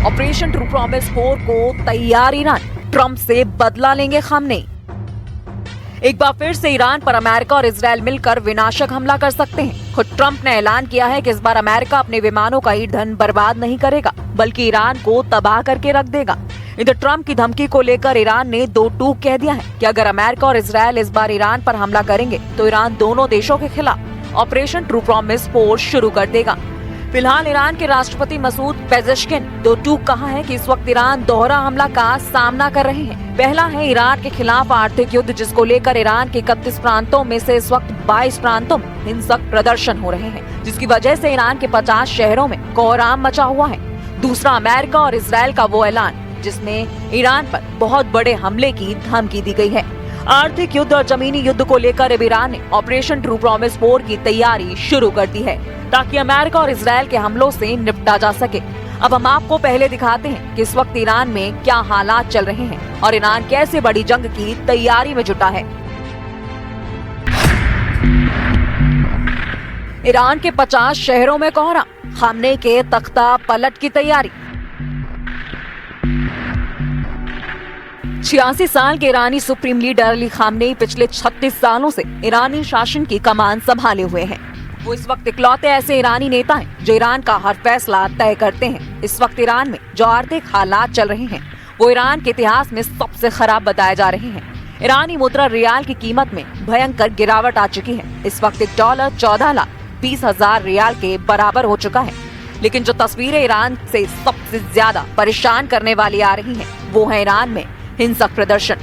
Operation true promise 4 को तैयार Iran, Trump से बदला लेंगे खामनेई। एक बार फिर से ईरान पर अमेरिका और इजरायल मिलकर विनाशक हमला कर सकते हैं। खुद ट्रंप ने ऐलान किया है कि इस बार अमेरिका अपने विमानों का ईंधन बर्बाद नहीं करेगा, बल्कि ईरान को तबाह करके रख देगा। इधर ट्रंप की धमकी को लेकर ईरान ने दो टूक कह दिया है कि अगर अमेरिका और इजरायल इस बार ईरान पर हमला करेंगे तो ईरान दोनों देशों के खिलाफ ऑपरेशन ट्रू प्रॉमिस 4 शुरू कर देगा। फिलहाल ईरान के राष्ट्रपति मसूद पेजेश्किन दो टूक कहा है कि इस वक्त ईरान दोहरा हमला का सामना कर रहे हैं। पहला है ईरान के खिलाफ आर्थिक युद्ध, जिसको लेकर ईरान के 31 प्रांतों में से इस वक्त 22 प्रांतों में हिंसक प्रदर्शन हो रहे हैं, जिसकी वजह से ईरान के 50 शहरों में कोहराम मचा हुआ है। दूसरा अमेरिका और इजरायल का वो ऐलान जिसमें ईरान पर बहुत बड़े हमले की धमकी दी गई है। आर्थिक युद्ध और जमीनी युद्ध को लेकर अब ईरान ने ऑपरेशन ट्रू प्रॉमिस 4 की तैयारी शुरू कर दी है, ताकि अमेरिका और इजरायल के हमलों से निपटा जा सके। अब हम आपको पहले दिखाते हैं कि इस वक्त ईरान में क्या हालात चल रहे हैं और ईरान कैसे बड़ी जंग की तैयारी में जुटा है। ईरान के 50 शहरों में कोहराम, खामनेई के तख्ता पलट की तैयारी। 86 साल के ईरानी सुप्रीम लीडर अली खामनेई पिछले 36 सालों से ईरानी शासन की कमान संभाले हुए हैं। वो इस वक्त इकलौते ऐसे ईरानी नेता हैं जो ईरान का हर फैसला तय करते हैं। इस वक्त ईरान में जो आर्थिक हालात चल रहे हैं वो ईरान के इतिहास में सबसे खराब बताए जा रहे हैं। ईरानी मुद्रा रियाल की कीमत में भयंकर गिरावट आ चुकी है। इस वक्त $1 14,20,000 रियाल के बराबर हो चुका है। लेकिन जो तस्वीरें ईरान से सबसे ज्यादा परेशान करने वाली आ रही है वो है ईरान में हिंसक प्रदर्शन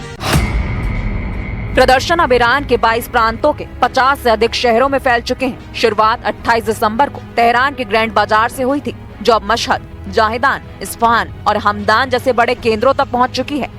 अब ईरान के 22 प्रांतों के 50 से अधिक शहरों में फैल चुके हैं। शुरुआत 28 दिसंबर को तेहरान के ग्रैंड बाजार से हुई थी, जो अब मशहद, जाहिदान, इस्फहान और हमदान जैसे बड़े केंद्रों तक पहुंच चुकी है।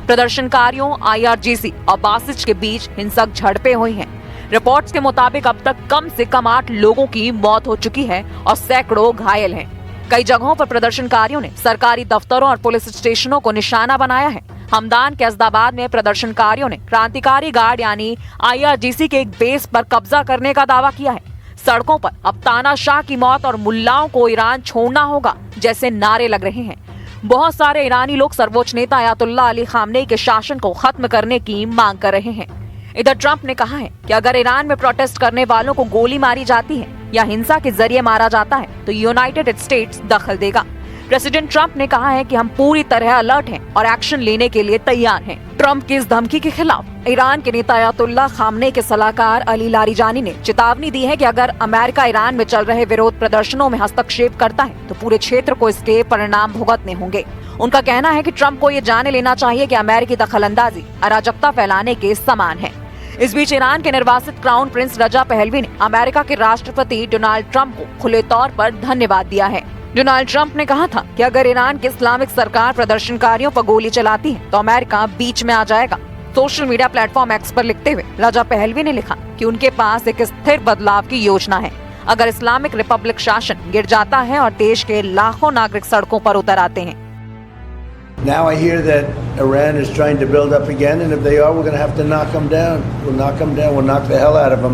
प्रदर्शनकारियों, IRGC और बासिज के बीच हिंसक झड़पें हुई हैं। रिपोर्ट्स के मुताबिक अब तक कम से कम 8 लोगों की मौत हो चुकी है और सैकड़ों घायल हैं। कई जगहों पर प्रदर्शनकारियों ने सरकारी दफ्तरों और पुलिस स्टेशनों को निशाना बनाया है। हमदान के अज़दाबाद में प्रदर्शनकारियों ने क्रांतिकारी गार्ड यानी IRGC के एक बेस पर कब्जा करने का दावा किया है। सड़कों पर अब तानाशाह की मौत और मुल्लाओं को ईरान छोड़ना होगा जैसे नारे लग रहे हैं। बहुत सारे ईरानी लोग सर्वोच्च नेता अयातुल्लाह अली खामनेई के शासन को खत्म करने की मांग कर रहे हैं। इधर ट्रंप ने कहा है कि अगर ईरान में प्रोटेस्ट करने वालों को गोली मारी जाती है या हिंसा के जरिए मारा जाता है तो यूनाइटेड स्टेट्स दखल देगा। प्रेसिडेंट ट्रंप ने कहा है कि हम पूरी तरह अलर्ट हैं और एक्शन लेने के लिए तैयार हैं। ट्रंप की इस धमकी के खिलाफ ईरान के नेता अयातुल्लाह खामनेई के सलाहकार अली लारिजानी ने चेतावनी दी है कि अगर अमेरिका ईरान में चल रहे विरोध प्रदर्शनों में हस्तक्षेप करता है तो पूरे क्षेत्र को इसके परिणाम भुगतने होंगे। उनका कहना है कि ट्रंप को ये जाने लेना चाहिए कि अमेरिकी दखलंदाजी अराजकता फैलाने के समान है। इस बीच ईरान के निर्वासित क्राउन प्रिंस रजा पहलवी ने अमेरिका के राष्ट्रपति डोनाल्ड ट्रंप को खुले तौर पर धन्यवाद दिया है। डोनाल्ड ट्रंप ने कहा था कि अगर ईरान की इस्लामिक सरकार प्रदर्शनकारियों पर गोली चलाती है तो अमेरिका बीच में आ जाएगा। सोशल मीडिया प्लेटफॉर्म एक्स पर लिखते हुए रजा पहलवी ने लिखा कि उनके पास एक स्थिर बदलाव की योजना है। अगर इस्लामिक रिपब्लिक शासन गिर जाता है और देश के लाखों नागरिक सड़कों पर उतर आते हैं। Now I hear that Iran is trying to build up again, and if they are, we're going to have to knock them down. We'll knock them down. We'll knock the hell out of them.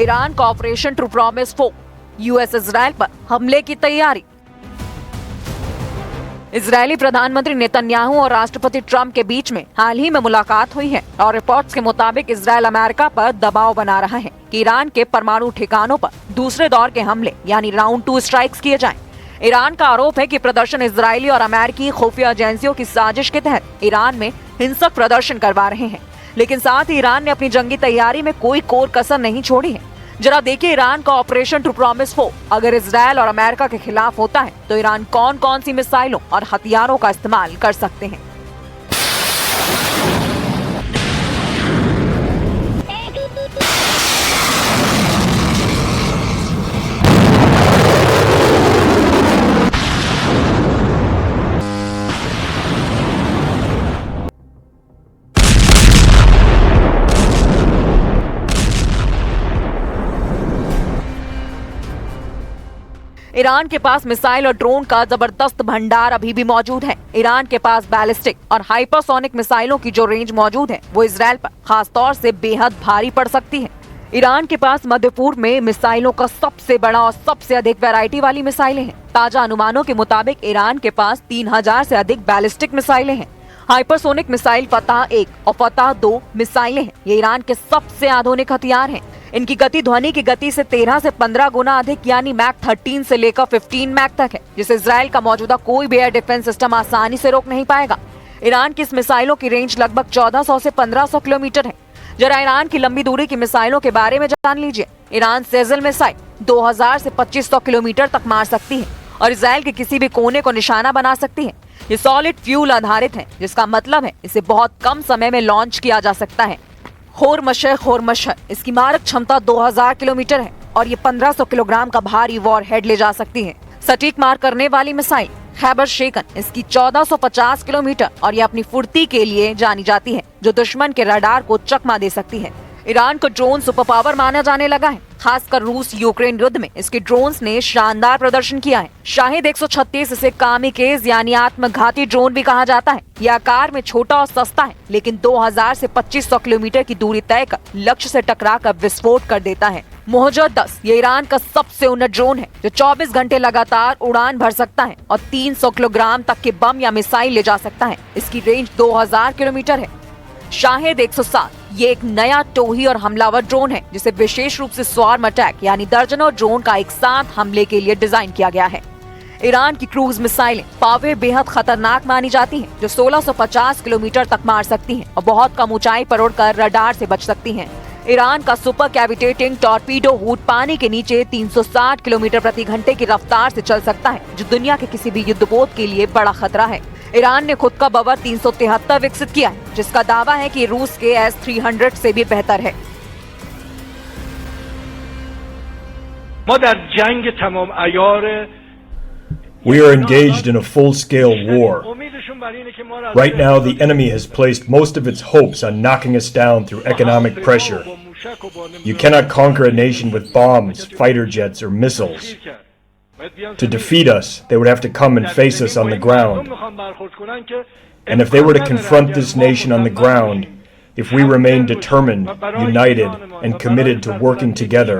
Iran का operation true promise 4, US Israel पर हमले की तैयारी। Israeli प्रधानमंत्री Netanyahu और राष्ट्रपति Trump के बीच में हाल ही में मुलाकात हुई है और रिपोर्ट्स के मुताबिक इजरायल अमेरिका पर दबाव बना रहा है कि ईरान के परमाणु ठिकानों पर दूसरे दौर के हमले यानी राउंड 2 स्ट्राइक्स किए जाएं। ईरान का आरोप है कि प्रदर्शन इजरायली और अमेरिकी खुफिया एजेंसियों की साजिश के तहत ईरान में हिंसक प्रदर्शन करवा रहे हैं। लेकिन साथ ही ईरान ने अपनी जंगी तैयारी में कोई कोर कसर नहीं छोड़ी है। जरा देखिए ईरान का ऑपरेशन ट्रू प्रॉमिस 4 अगर इजरायल और अमेरिका के खिलाफ होता है तो ईरान कौन कौन सी मिसाइलों और हथियारों का इस्तेमाल कर सकते हैं। ईरान के पास मिसाइल और ड्रोन का जबरदस्त भंडार अभी भी मौजूद है। ईरान के पास बैलिस्टिक और हाइपरसोनिक मिसाइलों की जो रेंज मौजूद है वो इजराइल पर खास तौर से बेहद भारी पड़ सकती है। ईरान के पास मध्य पूर्व में मिसाइलों का सबसे बड़ा और सबसे अधिक वैरायटी वाली मिसाइलें हैं। ताजा अनुमानों के मुताबिक ईरान के पास 3000 से अधिक बैलिस्टिक मिसाइलें हैं। हाइपरसोनिक मिसाइल फतह 1 और फतह 2 मिसाइलें हैं। ये ईरान के सबसे आधुनिक हथियार हैं। इनकी गति ध्वनि की गति से 13 से 15 गुना अधिक यानी मैक 13 से लेकर 15 मैक तक है, जिसे इजराइल का मौजूदा कोई भी एयर डिफेंस सिस्टम आसानी से रोक नहीं पाएगा। ईरान की इस मिसाइलों की रेंज लगभग 1400 से 1500 किलोमीटर है। जरा ईरान की लंबी दूरी की मिसाइलों के बारे में जान लीजिए। ईरान सेजल मिसाइल 2000 से 2500 किलोमीटर तक मार सकती है और इजराइल के किसी भी कोने को निशाना बना सकती है। ये सॉलिड फ्यूल आधारित है, जिसका मतलब है इसे बहुत कम समय में लॉन्च किया जा सकता है। खोरमशर इसकी मारक क्षमता 2000 किलोमीटर है और ये 1500 किलोग्राम का भारी वॉरहेड ले जा सकती है। सटीक मार करने वाली मिसाइल खैबर शेकन इसकी 1450 किलोमीटर और ये अपनी फुर्ती के लिए जानी जाती है, जो दुश्मन के रडार को चकमा दे सकती है। ईरान को ड्रोन सुपर पावर माना जाने लगा है। खासकर रूस यूक्रेन युद्ध में इसके ड्रोन्स ने शानदार प्रदर्शन किया है। शाहिद 136 इसे कामिकेज यानी आत्मघाती ड्रोन भी कहा जाता है। यह आकार में छोटा और सस्ता है, लेकिन 2000 से 2500 किलोमीटर की दूरी तय कर लक्ष्य से टकराकर विस्फोट कर देता है। मोहजर 10 ये ईरान का सबसे उन्नत ड्रोन है, जो 24 घंटे लगातार उड़ान भर सकता है और 300 किलोग्राम तक के बम या मिसाइल ले जा सकता है। इसकी रेंज 2000 किलोमीटर है। शाहिद 107 ये एक नया टोही और हमलावर ड्रोन है, जिसे विशेष रूप से स्वार्म अटैक यानी दर्जनों ड्रोन का एक साथ हमले के लिए डिजाइन किया गया है। ईरान की क्रूज मिसाइलें पावे बेहद खतरनाक मानी जाती हैं, जो 1650 किलोमीटर तक मार सकती हैं और बहुत कम ऊंचाई पर उड़कर रडार से बच सकती हैं। ईरान का सुपर कैविटेटिंग टॉर्पीडो हुड पानी के नीचे 360 किलोमीटर प्रति घंटे की रफ्तार से चल सकता है, जो दुनिया के किसी भी युद्धपोत के लिए बड़ा खतरा है। ईरान ने खुद का बवर 373 विकसित किया है, जिसका दावा है कि रूस के S-300 से भी बेहतर है। We are engaged in a full-scale war. Right now, the enemy has placed most of its hopes on knocking us down through economic pressure. You cannot conquer a nation with bombs, fighter jets, or missiles. To defeat us, they would have to come and face us on the ground. And if they were to confront this nation on the ground, if we remain determined, united, and committed to working together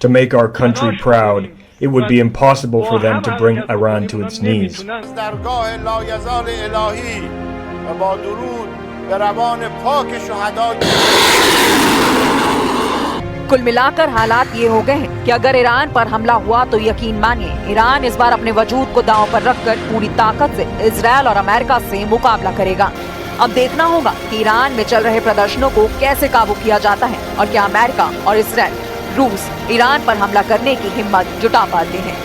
to make our country proud, it would be impossible for them to bring Iran to its knees. कुल मिलाकर हालात ये हो गए हैं कि अगर Iran पर हमला हुआ तो यकीन मानिए ईरान इस बार अपने वजूद को दांव पर रखकर पूरी ताकत से इजराइल और अमेरिका से मुकाबला करेगा। अब देखना होगा कि ईरान में चल रहे प्रदर्शनों को कैसे काबू किया जाता है और क्या अमेरिका और इजराइल रूस ईरान पर हमला करने की हिम्मत जुटा पाते हैं।